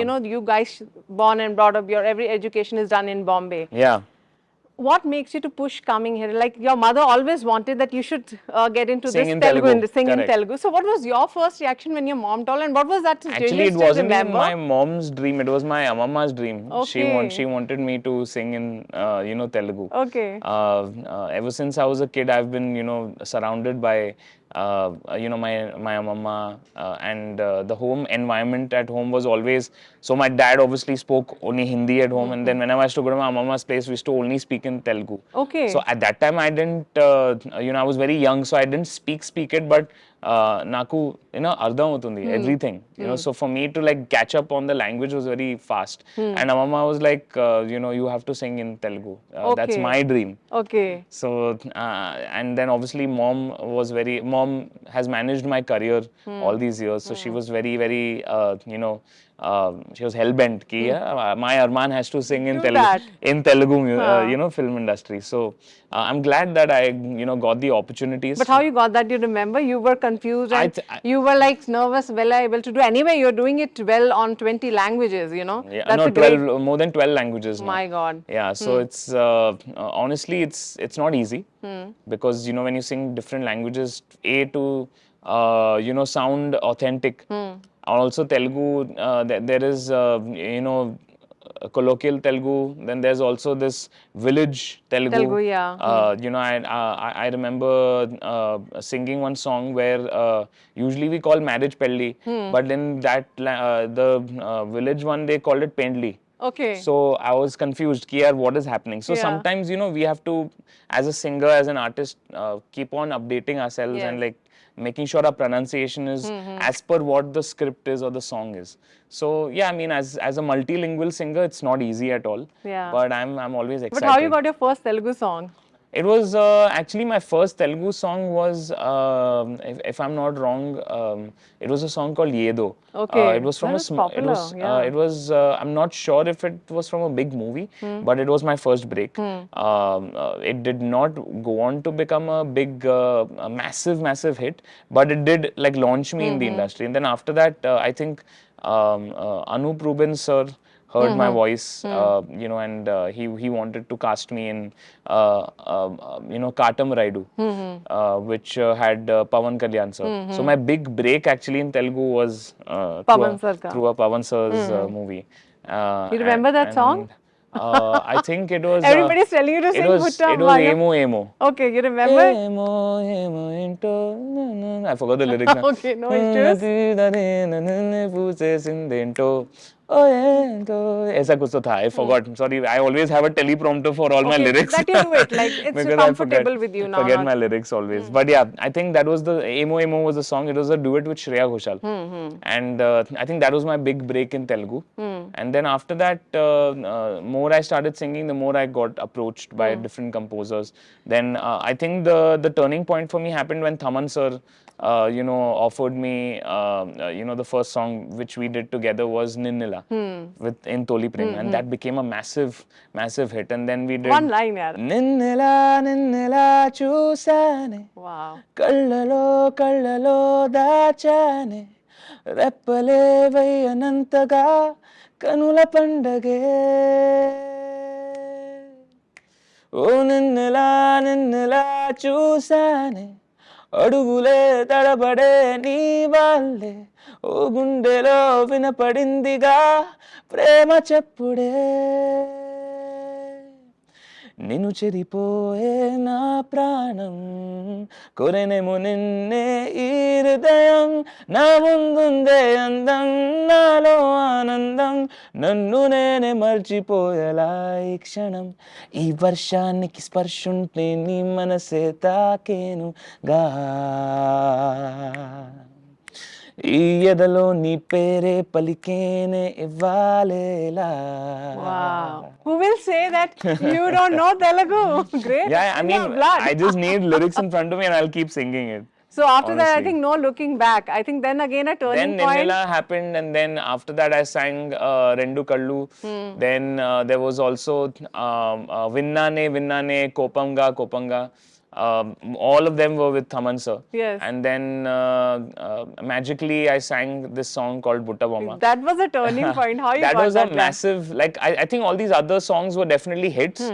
you know, you guys born and brought up, your every education is done in Bombay. Yeah. What makes you to push coming here? Like your mother always wanted that you should get into Sing this in Telugu, Telugu. sing in Correct. Telugu. So what was your first reaction when your mom told, and what was that situation? Actually, You it still wasn't even remember? my mom's dream. It was my amamma's dream. Okay. She wanted me to sing in, you know, Telugu. Okay. Ever since I was a kid, I've been, you know, surrounded by, you know, my amamma, and the home environment at home was always. So my dad obviously spoke only Hindi at home, and then whenever I used to go to my amamma's place, we used to only speak in Telugu. Okay. So at that time, I didn't, you know, I was very young, so I didn't speak it, but naku, you know, ardham avutundi, everything, you know. So for me to like catch up on the language was very fast. And Amama was like, you know, you have to sing in Telugu. That's my dream. Okay. So, and then obviously mom has managed my career all these years. So she was very, very, you know, she was hell-bent. My Arman has to sing in Telugu, you know, film industry. So I'm glad that I, you know, got the opportunities. But how you got that? You remember? You were confused and you were like nervous, well able to do. Anyway, you're doing it well on 20 languages, you know. Yeah, that's no, a great... more than 12 languages now. My God. Yeah, so it's honestly, it's not easy because, you know, when you sing different languages, to you know, sound authentic. Also Telugu, there is you know, colloquial Telugu. Then there's also this village Telugu. Yeah. You know, I remember singing one song where usually we call marriage pelli, but in that the village one they called it pendli. Okay. So I was confused. What is happening? So sometimes, you know, we have to, as a singer, as an artist, keep on updating ourselves and like making sure our pronunciation is as per what the script is or the song is. So yeah, I mean, as a multilingual singer, it's not easy at all. Yeah. But I'm always excited. But how you got your first Telugu song? It was actually my first Telugu song was, if I'm not wrong, it was a song called Yedo. Okay. It was from popular. It was I'm not sure if it was from a big movie, but it was my first break. It did not go on to become a big, a massive hit, but it did like launch me in the industry. And then after that, I think Anup Rubin sir heard my voice, you know, and he wanted to cast me in, you know, Katam Raidu, which had Pawan Kalyan sir. So my big break actually in Telugu was through a Pawan sir's movie. You remember that song? I think it was... Everybody's telling you to sing Hutta. It was Emo Emo. Okay, you remember? Emo Emo into... I forgot the lyrics now. Okay, no issues. ऐसा कुछ तो था. I forgot. Sorry, I always have a teleprompter for all my lyrics. That you do it, like it's comfortable with you now. Forget my lyrics always. But yeah, I think that was the Emo Emo was the song. It was a duet with Shreya Ghoshal. And I think that was my big break in Telugu. And then after that, more I started singing, the more I got approached by different composers. Then I think the turning point for me happened when Thaman sir, you know, offered me, you know, the first song which we did together was Ninnila in Tollywood, and that became a massive hit. And then we did one line, yaar. Ninnila chusane. Wow. Kallalo dachane. Reppale vayanantaga kanula pandage. Oh ninnila chusane. అడుగులే తడబడే నీ వాళ్ళే ఓ గుండెలో వినపడిందిగా ప్రేమ చెప్పుడే నిన్ను చెరిపోయే నా ప్రాణం కొరెనేమో నిన్నే ఈ హృదయం నా ముందుందే అందం నాలో ఆనందం నన్ను నేనే మర్చిపోయేలా ఈ క్షణం ఈ వర్షానికి స్పర్శుంటే నీ మనసే తాకేనుగా ఈ ఎదలో నీ పేరే పలికేనే ఇవ్వాలేలా. Wow. Who will say that you don't know Telugu? Great. Yeah, I mean, I just need lyrics in front of me and I'll keep singing it. So after that, I think no looking back. I think then again a turning point. Then Ninnila happened, and then after that I sang Rendu Kallu. Then there was also Vinnane, Kopanga. all of them were with Thaman sir. Yes. And then magically I sang this song called Butta Bomma. That was a turning point. How you That got was that a massive, like, I think all these other songs were definitely hits.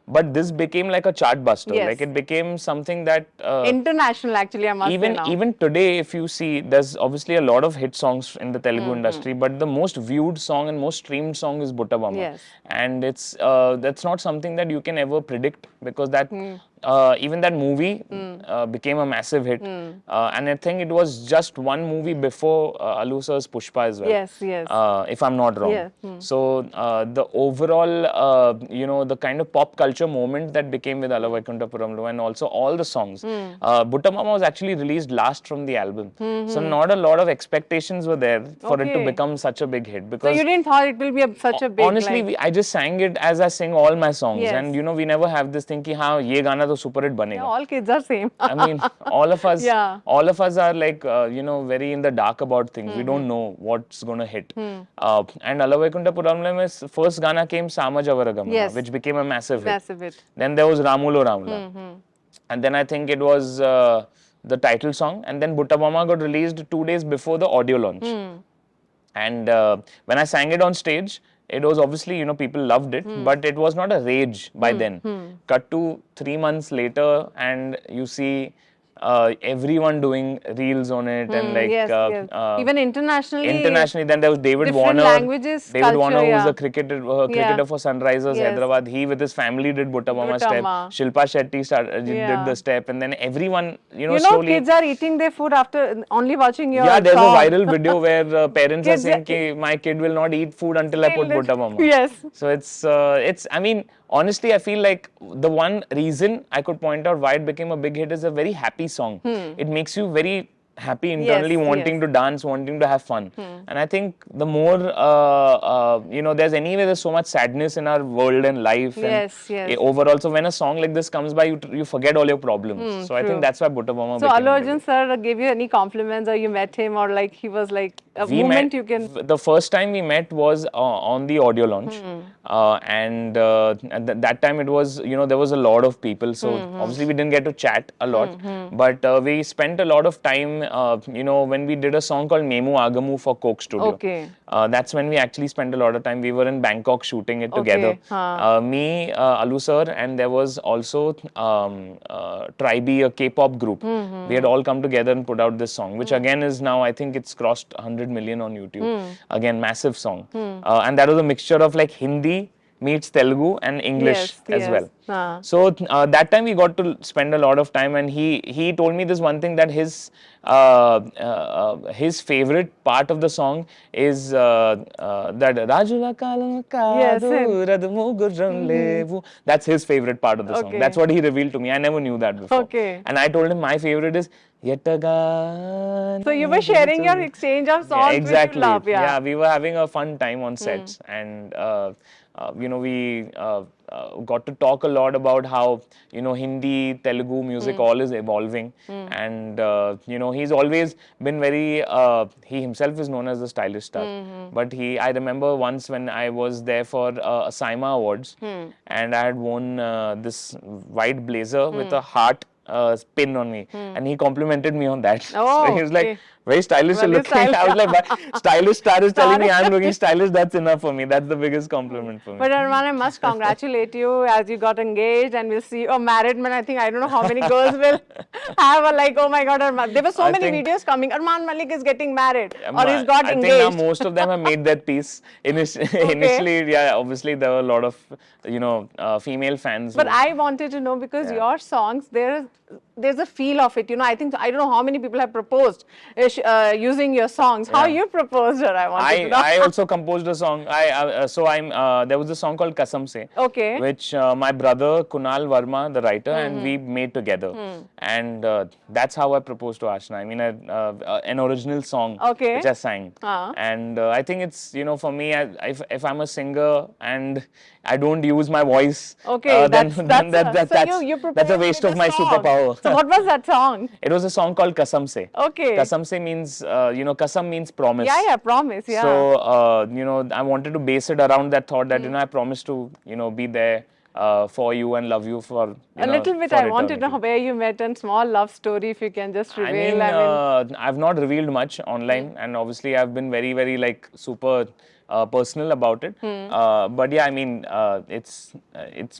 But this became like a chart buster. Yes. Like, it became something that international, actually, I must say now. even today, if you see, there's obviously a lot of hit songs in the Telugu industry, but the most viewed song and most streamed song is Butta Bomma. Yes. And it's that's not something that you can ever predict, because that even that movie became a massive hit. And I think it was just one movie before Alu sir's Pushpa as well. Yes, yes. If I'm not wrong. Yeah. So the overall, the kind of pop culture moment that became with Ala Vaikuntapuramlo, and also all the songs. Butta Mama was actually released last from the album. So not a lot of expectations were there for it to become such a big hit. Because so you didn't thought it will be such a big, honestly, I just sang it as I sing all my songs. Yes. And we never have this thing ki haan, ye gana to super hit banega. Yeah, all kids are same. I mean, all of us are like, very in the dark about things. We don't know what's going to hit. And Ala Vaikuntapuramlo's first Gana came Sama Javaragamana, which became a massive hit. Then there was Ramulo Ramula. And then I think it was the title song. And then Butta Bomma got released 2 days before the audio launch. And when I sang it on stage, it was obviously, people loved it, but it was not a rage by then. Cut to 3 months later, and you see everyone doing reels on it, and like even internationally. Then there was David Warner. Languages, David culture, Warner, who was a cricketer for Sunrisers Hyderabad. He with his family did Butta Bomma step. Shilpa Shetty did the step, and then everyone, slowly. Kids are eating their food after only watching your there's song. a viral video where parents are saying ki my kid will not eat food until I put Butta Bomma. Yes. So it's I mean, honestly, I feel like the one reason I could point out why it became a big hit is a very happy song. It makes you very happy internally, wanting to dance, wanting to have fun. And I think the more, there's so much sadness in our world and life. Overall, so when a song like this comes by, you forget all your problems. So I think that's why Butta Bomma became Allu Arjun sir gave you any compliments, or you met him, or like he was like a moment you can... The first time we met was on the audio launch. And at that time it was, there was a lot of people. So obviously we didn't get to chat a lot. But we spent a lot of time, when we did a song called Memu Agamu for Coke Studio. That's when we actually spent a lot of time. We were in Bangkok shooting it together. Me, Alu sir, and there was also Tribe, a K-pop group. We had all come together and put out this song, which again is now, I think it's crossed 100 million on YouTube. Again, massive song. And that was a mixture of like Hindi meets Telugu and English as well. So that time we got to spend a lot of time, and he told me this one thing, that his favorite part of the song is that Rajula Kalam Kadu Radmu Gurram Levu. That's his favorite part of the song. That's what he revealed to me. I never knew that before. And I told him my favorite is Yetagan. So you were sharing your exchange of songs, exactly. which you love. Yeah, we were having a fun time on sets, and we got to talk a lot about how Hindi, Telugu music all is evolving, and he's always been very. He himself is known as a stylish star, but I remember once when I was there for a SIMA Awards, and I had worn this white blazer with a heart pin on me, and he complimented me on that. So he was like, very stylish looking. I was like, stylish star is telling me I'm looking stylish, that's enough for me. That's the biggest compliment for me. But Aarman, I must congratulate you as you got engaged, and we'll see a married man. I think, I don't know how many girls will have a like, oh my God, Aarman. There were so many videos coming. Aarman Malik is getting married, or he's got engaged. I think now most of them have made that peace. Initially, obviously there were a lot of, female fans. But I wanted to know, because your songs, there's a feel of it. I think, I don't know how many people have proposed using your songs. How you proposed her, I wanted to know. I also composed a song. There was a song called Kasam Se, which my brother Kunal Verma, the writer, and we made together. And that's how I proposed to Ashna. I mean, an original song which I sang. And I think it's, for me, if I'm a singer and I don't use my voice, that's a waste of my superpower. So what was that song? It was a song called Kasam Se. Kasam Se means, Kasam means promise. Yeah, promise, So, I wanted to base it around that thought that, I promised to, be there for you and love you for A little bit. for I want to eternity. know where you met and small love story, if you can just I reveal. mean, I've not revealed much online, and obviously I've been very, very like super personal about it. But yeah, I mean, it's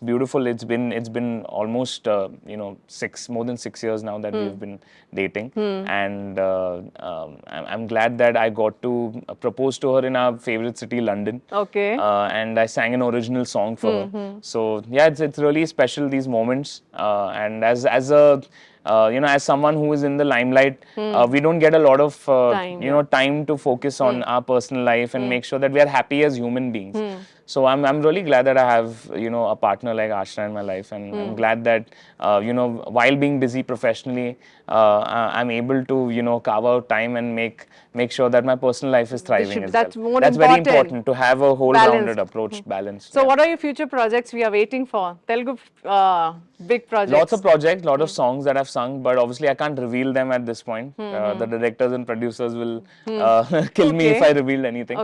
beautiful. It's been almost more than 6 years now that we've been dating, and I'm glad that I got to propose to her in our favorite city, London. Okay. And I sang an original song for her. So yeah, it's really special, these moments. And as a as someone who is in the limelight, we don't get a lot of time to focus on our personal life and make sure that we are happy as human beings. So I'm really glad that I have a partner like Ashna in my life, and I'm glad that while being busy professionally, I'm able to carve out time and make sure that my personal life is thriving as That's well. more That's very important. important to have a whole Balanced. rounded approach, balanced. So, Yeah. what are your future projects we are waiting for? Telugu big projects. Lots of projects, lot of songs that I've sung, but obviously I can't reveal them at this point. The directors and producers will kill me if I revealed anything.